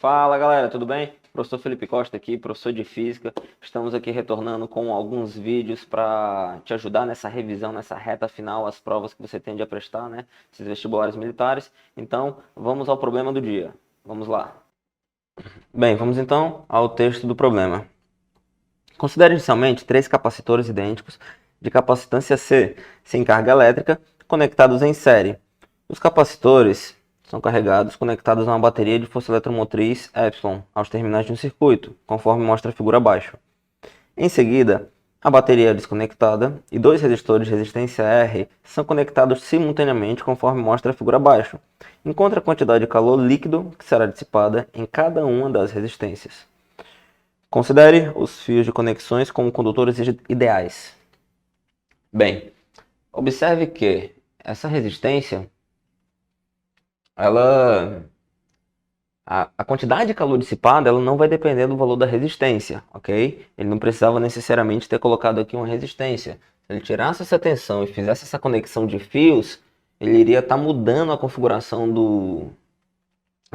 Fala galera, tudo bem? Professor Felipe Costa aqui, professor de Física. Estamos aqui retornando com alguns vídeos para te ajudar nessa revisão, nessa reta final, as provas que você tende a prestar, né? Esses vestibulares militares. Então, vamos ao problema do dia. Vamos lá. Bem, vamos então ao texto do problema. Considere inicialmente três capacitores idênticos de capacitância C, sem carga elétrica, conectados em série. Os capacitores são carregados conectados a uma bateria de força eletromotriz Epsilon aos terminais de um circuito, conforme mostra a figura abaixo. Em seguida, a bateria é desconectada e dois resistores de resistência R são conectados simultaneamente, conforme mostra a figura abaixo. Encontre a quantidade de calor líquido que será dissipada em cada uma das resistências. Considere os fios de conexões como condutores ideais. Bem, observe que essa resistência, a quantidade de calor dissipada, ela não vai depender do valor da resistência, ok? Ele não precisava necessariamente ter colocado aqui uma resistência. Se ele tirasse essa tensão e fizesse essa conexão de fios, ele iria estar mudando a configuração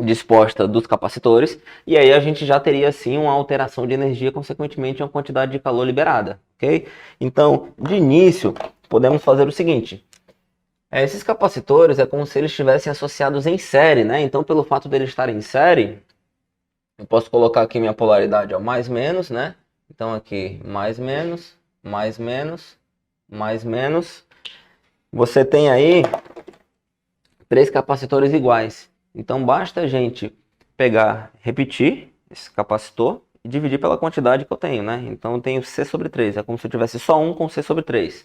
disposta dos capacitores, e aí a gente já teria sim uma alteração de energia, consequentemente uma quantidade de calor liberada, ok? Então, de início, podemos fazer o seguinte. Esses capacitores é como se eles estivessem associados em série, né? Então, pelo fato de eles estarem em série, eu posso colocar aqui minha polaridade, ó, mais menos, né? Então aqui, mais menos, mais menos, mais menos. Você tem aí três capacitores iguais. Então, basta a gente repetir esse capacitor e dividir pela quantidade que eu tenho, né? Então, eu tenho C sobre 3. É como se eu tivesse só um com C sobre 3.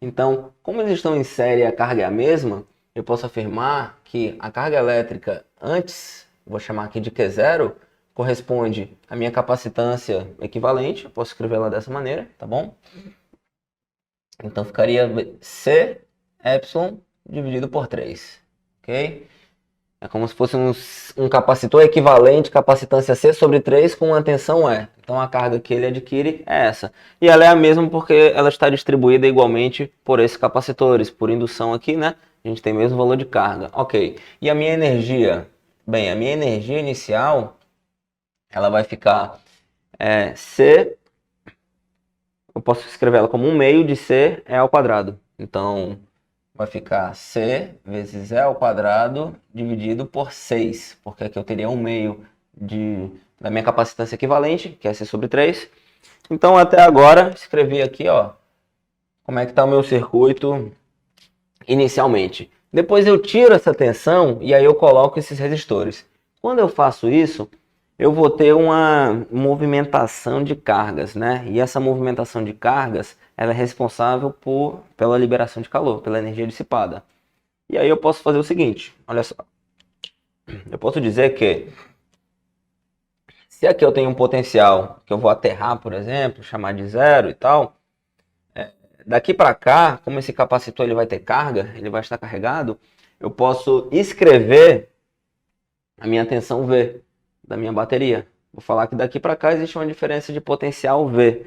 Então, como eles estão em série e a carga é a mesma, eu posso afirmar que a carga elétrica antes, vou chamar aqui de Q0, corresponde à minha capacitância equivalente. Eu posso escrever ela dessa maneira, tá bom? Então, ficaria C epsilon dividido por 3, ok? É como se fosse um capacitor equivalente, capacitância C sobre 3 com uma tensão E. Então a carga que ele adquire é essa. E ela é a mesma porque ela está distribuída igualmente por esses capacitores. Por indução aqui, né? A gente tem o mesmo valor de carga. Ok. E a minha energia? Bem, a minha energia inicial, ela vai ficar C... Eu posso escrever ela como 1 meio de C E ao quadrado. Então, vai ficar C vezes E ao quadrado dividido por 6, porque aqui eu teria 1 meio da minha capacitância equivalente, que é C sobre 3. Então, até agora, escrevi aqui, ó, como é que está o meu circuito inicialmente. Depois eu tiro essa tensão e aí eu coloco esses resistores. Quando eu faço isso, eu vou ter uma movimentação de cargas, né? E essa movimentação de cargas, ela é responsável pela liberação de calor, pela energia dissipada. E aí eu posso fazer o seguinte, olha só. Eu posso dizer que se aqui eu tenho um potencial que eu vou aterrar, por exemplo, chamar de 0 e tal, daqui para cá, como esse capacitor ele vai ter carga, ele vai estar carregado, eu posso escrever a minha tensão V da minha bateria. Vou falar que daqui para cá existe uma diferença de potencial V.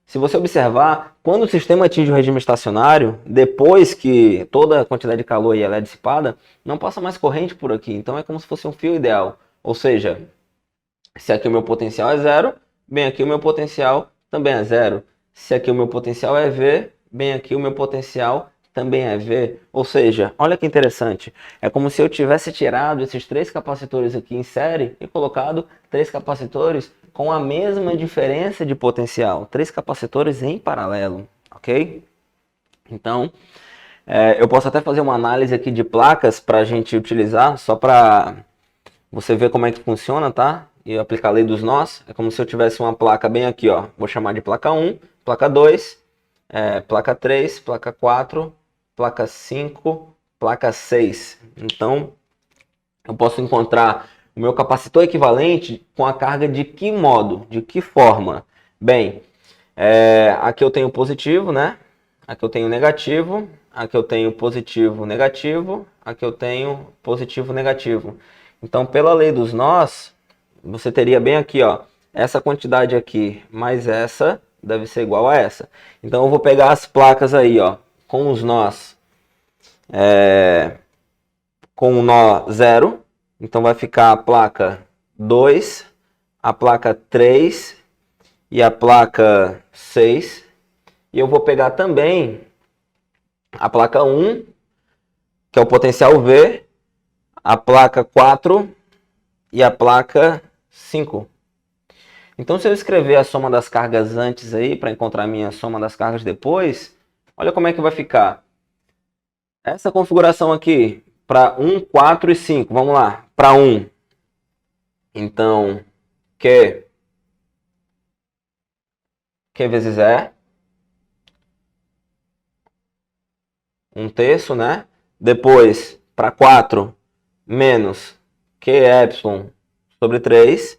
Se você observar, quando o sistema atinge o regime estacionário, depois que toda a quantidade de calor ela é dissipada, não passa mais corrente por aqui. Então é como se fosse um fio ideal. Ou seja, se aqui o meu potencial é 0, bem aqui o meu potencial também é 0. Se aqui o meu potencial é V, bem aqui o meu potencial também é V. Ou seja, olha que interessante. É como se eu tivesse tirado esses três capacitores aqui em série e colocado três capacitores com a mesma diferença de potencial. Três capacitores em paralelo, ok? Então, eu posso até fazer uma análise aqui de placas para a gente utilizar, só para você ver como é que funciona, tá? E aplicar a lei dos nós. É como se eu tivesse uma placa bem aqui, ó. Vou chamar de placa 1, placa 2, placa 3, placa 4, placa 5, placa 6. Então, eu posso encontrar o meu capacitor equivalente com a carga de que modo? De que forma? Bem, aqui eu tenho positivo, né? Aqui eu tenho negativo. Aqui eu tenho positivo, negativo. Aqui eu tenho positivo, negativo. Então, pela lei dos nós, você teria bem aqui, ó, essa quantidade aqui mais essa deve ser igual a essa. Então, eu vou pegar as placas aí, ó, com os nós, com o nó 0. Então, vai ficar a placa 2, a placa 3 e a placa 6. E eu vou pegar também a placa 1, que é o potencial V, a placa 4 e a placa 5. Então, se eu escrever a soma das cargas antes aí, para encontrar a minha soma das cargas depois, olha como é que vai ficar. Essa configuração aqui, para 1, 4 e 5, vamos lá, para 1. Então, Q vezes E, 1/3, né? Depois, para 4, menos QY sobre 3.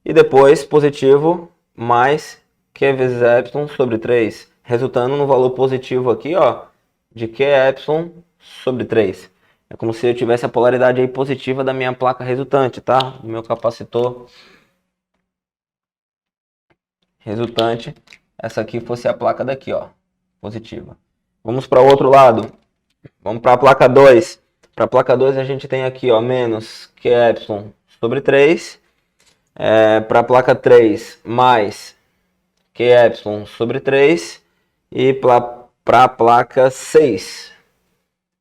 E depois, positivo, mais Q vezes Y sobre 3. Resultando no valor positivo aqui, ó, de QY sobre 3. É como se eu tivesse a polaridade aí positiva da minha placa resultante, tá? Do meu capacitor resultante. Essa aqui fosse a placa daqui, ó, positiva. Vamos para o outro lado. Vamos para a placa 2. Para a placa 2 a gente tem aqui, ó, menos QY sobre 3. Para a placa 3, mais QY sobre 3. E para a placa 6,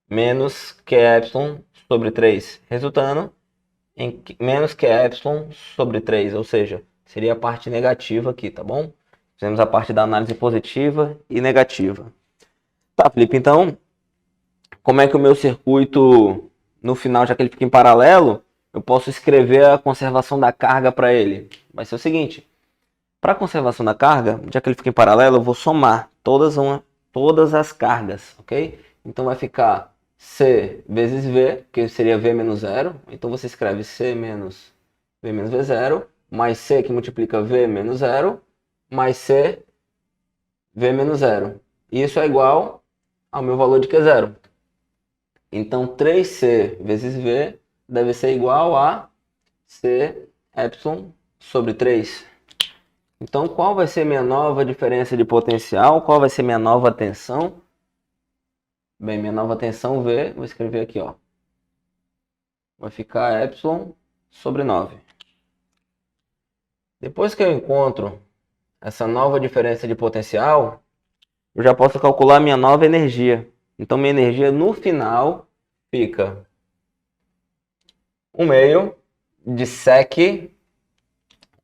menos QY sobre 3. Resultando em menos QY sobre 3. Ou seja, seria a parte negativa aqui, tá bom? Fizemos a parte da análise positiva e negativa. Tá, Felipe, então, como é que o meu circuito, no final, já que ele fica em paralelo, eu posso escrever a conservação da carga para ele? Vai ser o seguinte, para a conservação da carga, já que ele fica em paralelo, eu vou somar todas as cargas, ok? Então vai ficar C vezes V, que seria V menos 0. Então você escreve C menos V menos V0, mais C que multiplica V menos 0, mais C V menos 0. Isso é igual ao meu valor de Q0. Então 3C vezes V deve ser igual a CY sobre 3. Então qual vai ser minha nova diferença de potencial? Qual vai ser minha nova tensão? Bem, minha nova tensão V, vou escrever aqui, ó. Vai ficar Y sobre 9. Depois que eu encontro essa nova diferença de potencial, eu já posso calcular minha nova energia. Então minha energia no final fica 1/2 de sec.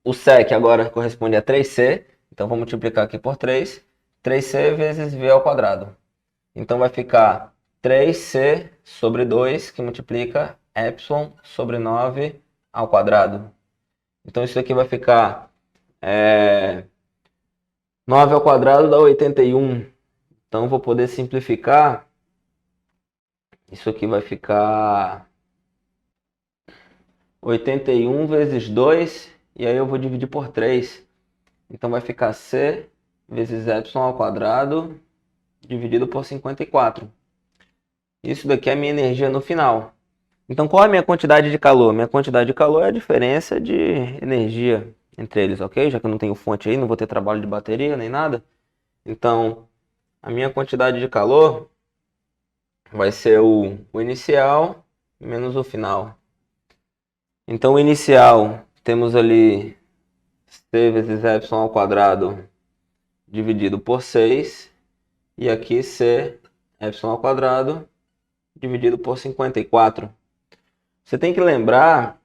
O sec agora corresponde a 3C. Então vou multiplicar aqui por 3. 3C vezes V ao quadrado. Então vai ficar 3C sobre 2, que multiplica Y sobre 9 ao quadrado. Então isso aqui vai ficar 9 ao quadrado dá 81. Então vou poder simplificar. Isso aqui vai ficar 81 vezes 2. E aí eu vou dividir por 3. Então vai ficar C vezes Y ao quadrado dividido por 54. Isso daqui é a minha energia no final. Então qual é a minha quantidade de calor? Minha quantidade de calor é a diferença de energia entre eles, ok? Já que eu não tenho fonte aí, não vou ter trabalho de bateria nem nada. Então a minha quantidade de calor vai ser o inicial menos o final. Então o inicial temos ali C vezes Y ao quadrado dividido por 6. E aqui C Y ao quadrado dividido por 54. Você tem que lembrar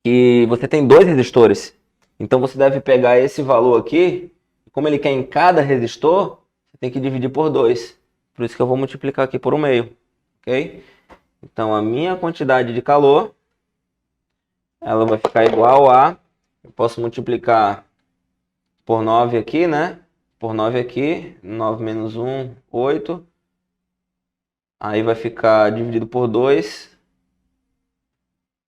que você tem dois resistores. Então você deve pegar esse valor aqui, como ele quer em cada resistor, você tem que dividir por 2. Por isso que eu vou multiplicar aqui por 1/2. Ok? Então a minha quantidade de calor, ela vai ficar igual a, eu posso multiplicar por 9 aqui, né? Por 9 aqui, 9 menos 1, 8. Aí vai ficar dividido por 2,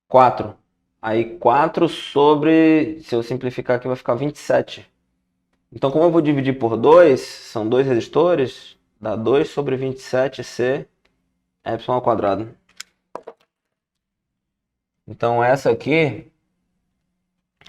4. Aí 4 sobre, se eu simplificar aqui, vai ficar 27. Então, como eu vou dividir por 2, são dois resistores, dá 2 sobre 27C Y ao quadrado. Então, essa aqui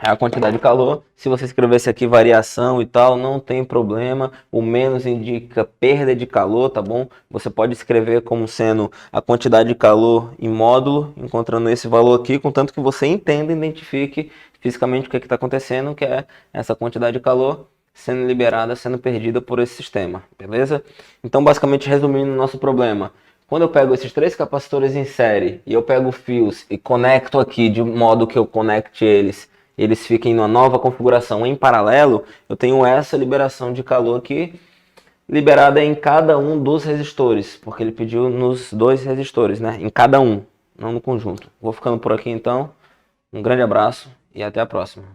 é a quantidade de calor. Se você escrevesse aqui variação e tal, não tem problema. O menos indica perda de calor, tá bom? Você pode escrever como sendo a quantidade de calor em módulo, encontrando esse valor aqui, contanto que você entenda e identifique fisicamente o que está acontecendo, que é essa quantidade de calor sendo liberada, sendo perdida por esse sistema, beleza? Então, basicamente, resumindo o nosso problema, quando eu pego esses 3 capacitores em série e eu pego fios e conecto aqui de modo que eu conecte eles fiquem numa nova configuração em paralelo, eu tenho essa liberação de calor aqui, liberada em cada um dos resistores, porque ele pediu nos 2 resistores, né? Em cada um, não no conjunto. Vou ficando por aqui então, um grande abraço e até a próxima.